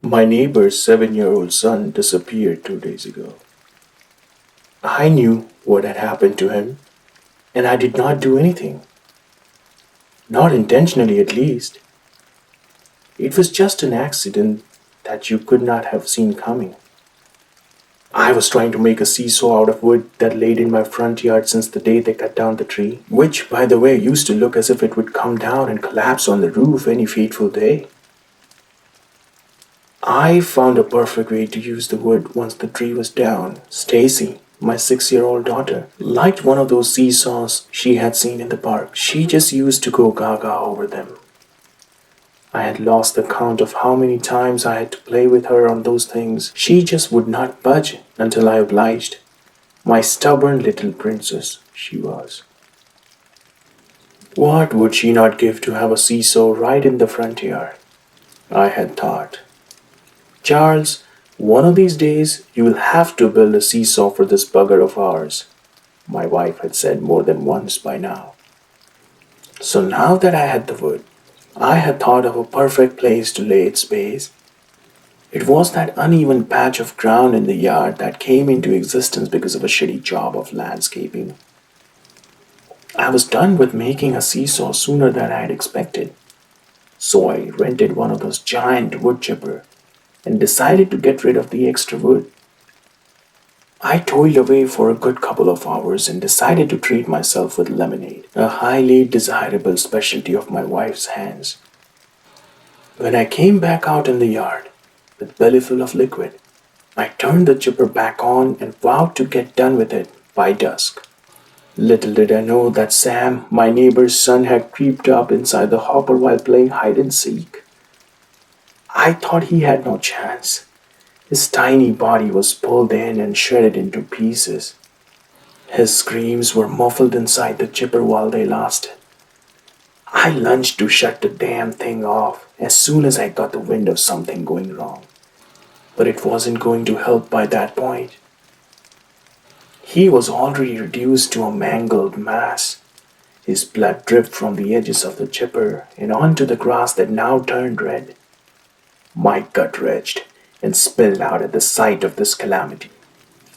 My neighbor's 7-year-old son disappeared 2 days ago. I knew what had happened to him, and I did not do anything. Not intentionally, at least. It was just an accident that you could not have seen coming. I was trying to make a seesaw out of wood that laid in my front yard since the day they cut down the tree, which, by the way, used to look as if it would come down and collapse on the roof any fateful day. I found a perfect way to use the wood once the tree was down. Stacy, my 6-year-old daughter, liked one of those seesaws she had seen in the park. She just used to go gaga over them. I had lost the count of how many times I had to play with her on those things. She just would not budge until I obliged. My stubborn little princess, she was. What would she not give to have a seesaw right in the front yard? I had thought. Charles, one of these days you will have to build a seesaw for this bugger of ours, my wife had said more than once by now. So now that I had the wood, I had thought of a perfect place to lay its base. It was that uneven patch of ground in the yard that came into existence because of a shitty job of landscaping. I was done with making a seesaw sooner than I had expected, so I rented one of those giant wood chipper and decided to get rid of the extra wood. I toiled away for a good couple of hours and decided to treat myself with lemonade, a highly desirable specialty of my wife's hands. When I came back out in the yard, with belly full of liquid, I turned the chipper back on and vowed to get done with it by dusk. Little did I know that Sam, my neighbor's son, had creeped up inside the hopper while playing hide and seek. I thought he had no chance. His tiny body was pulled in and shredded into pieces. His screams were muffled inside the chipper while they lasted. I lunged to shut the damn thing off as soon as I got the wind of something going wrong. But it wasn't going to help by that point. He was already reduced to a mangled mass. His blood dripped from the edges of the chipper and onto the grass that now turned red. My gut retched and spilled out at the sight of this calamity.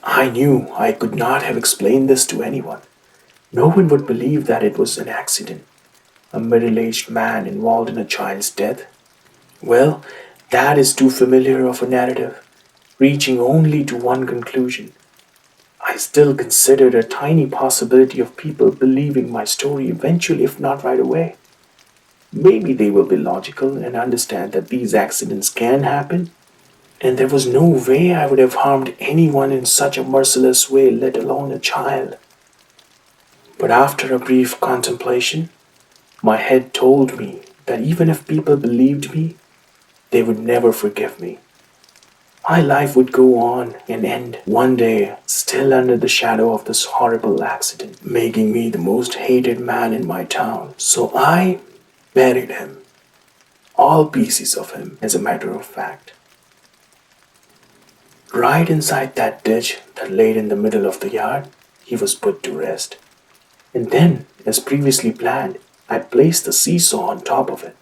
I knew I could not have explained this to anyone. No one would believe that it was an accident, a middle-aged man involved in a child's death. Well, that is too familiar of a narrative, reaching only to one conclusion. I still considered a tiny possibility of people believing my story eventually, if not right away. Maybe they will be logical and understand that these accidents can happen, and there was no way I would have harmed anyone in such a merciless way, let alone a child. But after a brief contemplation, my head told me that even if people believed me, they would never forgive me. My life would go on and end one day, still under the shadow of this horrible accident, making me the most hated man in my town. So I buried him, all pieces of him, as a matter of fact. Right inside that ditch that laid in the middle of the yard, he was put to rest. And then, as previously planned, I placed the seesaw on top of it.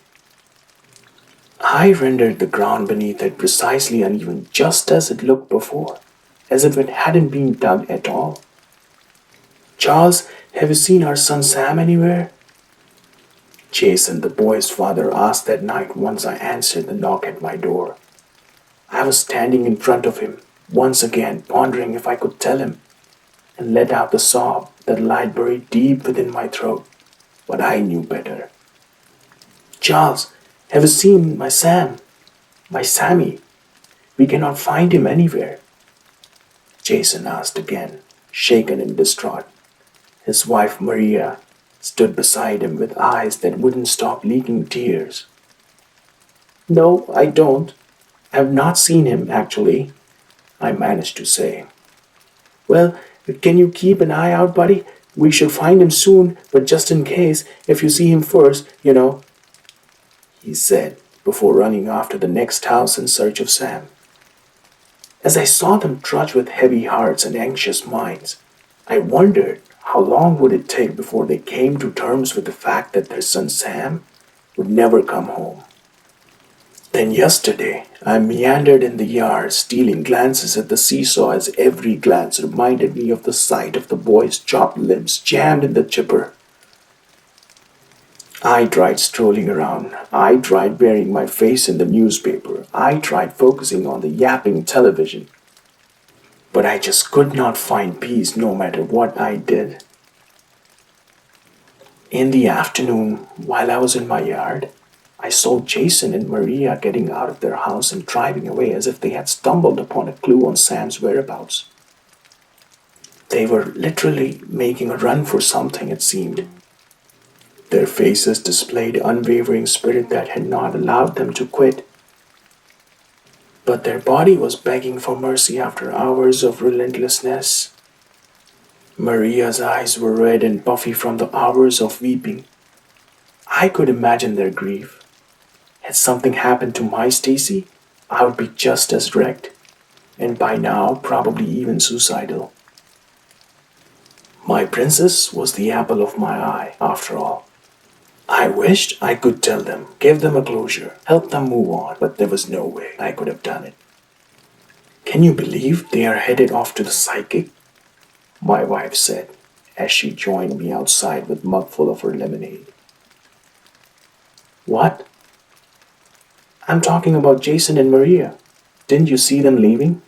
I rendered the ground beneath it precisely uneven, just as it looked before, as if it hadn't been dug at all. Charles, have you seen our son Sam anywhere? Jason, the boy's father, asked that night once I answered the knock at my door. I was standing in front of him, once again pondering if I could tell him, and let out the sob that lied buried deep within my throat. But I knew better. Charles, have you seen my Sam? My Sammy? We cannot find him anywhere. Jason asked again, shaken and distraught. His wife Maria stood beside him with eyes that wouldn't stop leaking tears. No, I don't. I have not seen him, actually, I managed to say. Well, can you keep an eye out, buddy? We should find him soon, but just in case, if you see him first, he said, before running after the next house in search of Sam. As I saw them trudge with heavy hearts and anxious minds, I wondered how long would it take before they came to terms with the fact that their son Sam would never come home. Then yesterday, I meandered in the yard, stealing glances at the seesaw as every glance reminded me of the sight of the boy's chopped limbs jammed in the chipper. I tried strolling around. I tried burying my face in the newspaper. I tried focusing on the yapping television. But I just could not find peace no matter what I did. In the afternoon, while I was in my yard, I saw Jason and Maria getting out of their house and driving away as if they had stumbled upon a clue on Sam's whereabouts. They were literally making a run for something, it seemed. Their faces displayed unwavering spirit that had not allowed them to quit. But their body was begging for mercy after hours of relentlessness. Maria's eyes were red and puffy from the hours of weeping. I could imagine their grief. Had something happened to my Stacy, I would be just as wrecked, and by now probably even suicidal. My princess was the apple of my eye, after all. I wished I could tell them, give them a closure, help them move on, but there was no way I could have done it. Can you believe they are headed off to the psychic? My wife said, as she joined me outside with a mug full of her lemonade. What? I'm talking about Jason and Maria. Didn't you see them leaving?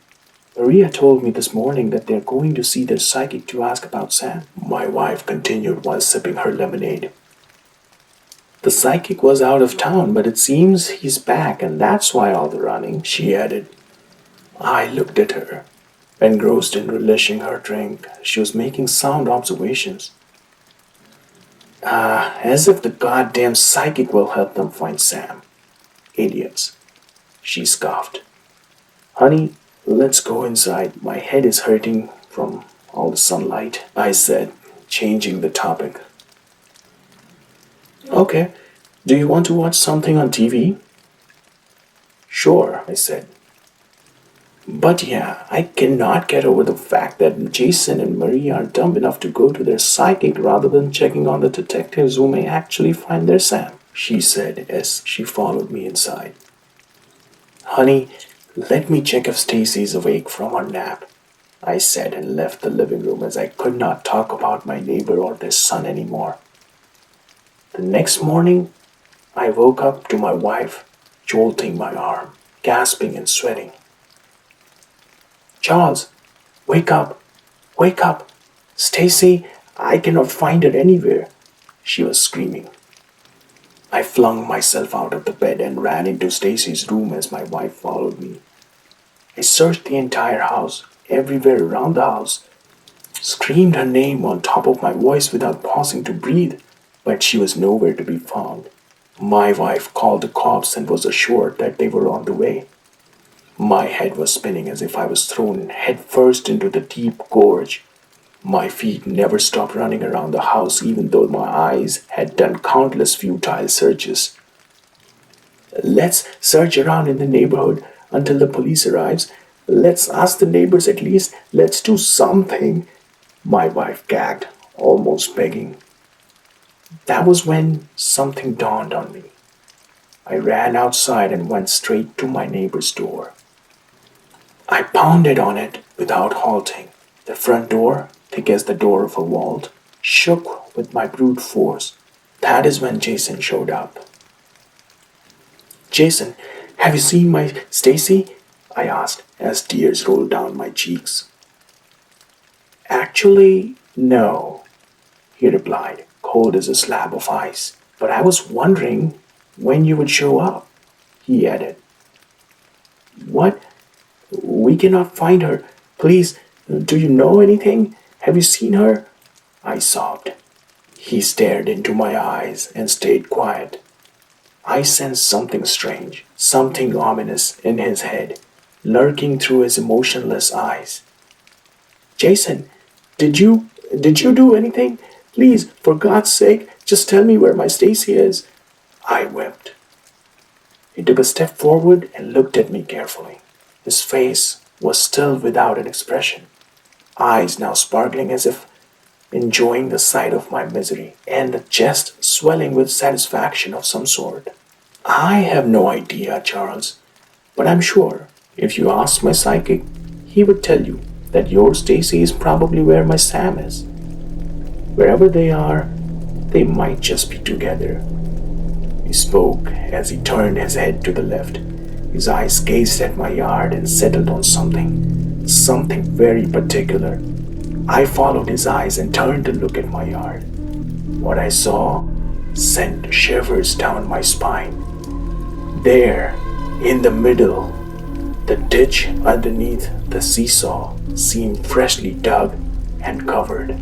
Maria told me this morning that they're going to see their psychic to ask about Sam. My wife continued while sipping her lemonade. The psychic was out of town, but it seems he's back, and that's why all the running, she added. I looked at her, engrossed in relishing her drink. She was making sound observations. As if the goddamn psychic will help them find Sam. Idiots, she scoffed. Honey, let's go inside. My head is hurting from all the sunlight, I said, changing the topic. Okay, do you want to watch something on TV? Sure, I said. But yeah, I cannot get over the fact that Jason and Maria are dumb enough to go to their psychic rather than checking on the detectives who may actually find their Sam, she said as she followed me inside. Honey, let me check if Stacy's awake from her nap, I said and left the living room as I could not talk about my neighbor or their son anymore. The next morning, I woke up to my wife jolting my arm, gasping and sweating. Charles, wake up! Wake up! Stacy, I cannot find her anywhere, she was screaming. I flung myself out of the bed and ran into Stacy's room as my wife followed me. I searched the entire house, everywhere around the house, screamed her name on top of my voice without pausing to breathe, but she was nowhere to be found. My wife called the cops and was assured that they were on the way. My head was spinning as if I was thrown headfirst into the deep gorge. My feet never stopped running around the house even though my eyes had done countless futile searches. Let's search around in the neighborhood until the police arrives. Let's ask the neighbors at least. Let's do something, my wife gagged, almost begging. That was when something dawned on me. I ran outside and went straight to my neighbor's door. I pounded on it without halting. The front door, thick as the door of a vault, shook with my brute force. That is when Jason showed up. Jason, have you seen my Stacy? I asked as tears rolled down my cheeks. Actually, no, he replied, cold as a slab of ice. But I was wondering when you would show up, he added. What? We cannot find her. Please, do you know anything? Have you seen her? I sobbed. He stared into my eyes and stayed quiet. I sensed something strange, something ominous in his head, lurking through his emotionless eyes. Jason, did you do anything? Please, for God's sake, just tell me where my Stacy is. I wept. He took a step forward and looked at me carefully. His face was still without an expression, eyes now sparkling as if enjoying the sight of my misery, and the chest swelling with satisfaction of some sort. I have no idea, Charles, but I'm sure if you asked my psychic, he would tell you that your Stacy is probably where my Sam is. Wherever they are, they might just be together. He spoke as he turned his head to the left. His eyes gazed at my yard and settled on something very particular. I followed his eyes and turned to look at my yard. What I saw sent shivers down my spine. There, in the middle, the ditch underneath the seesaw seemed freshly dug and covered.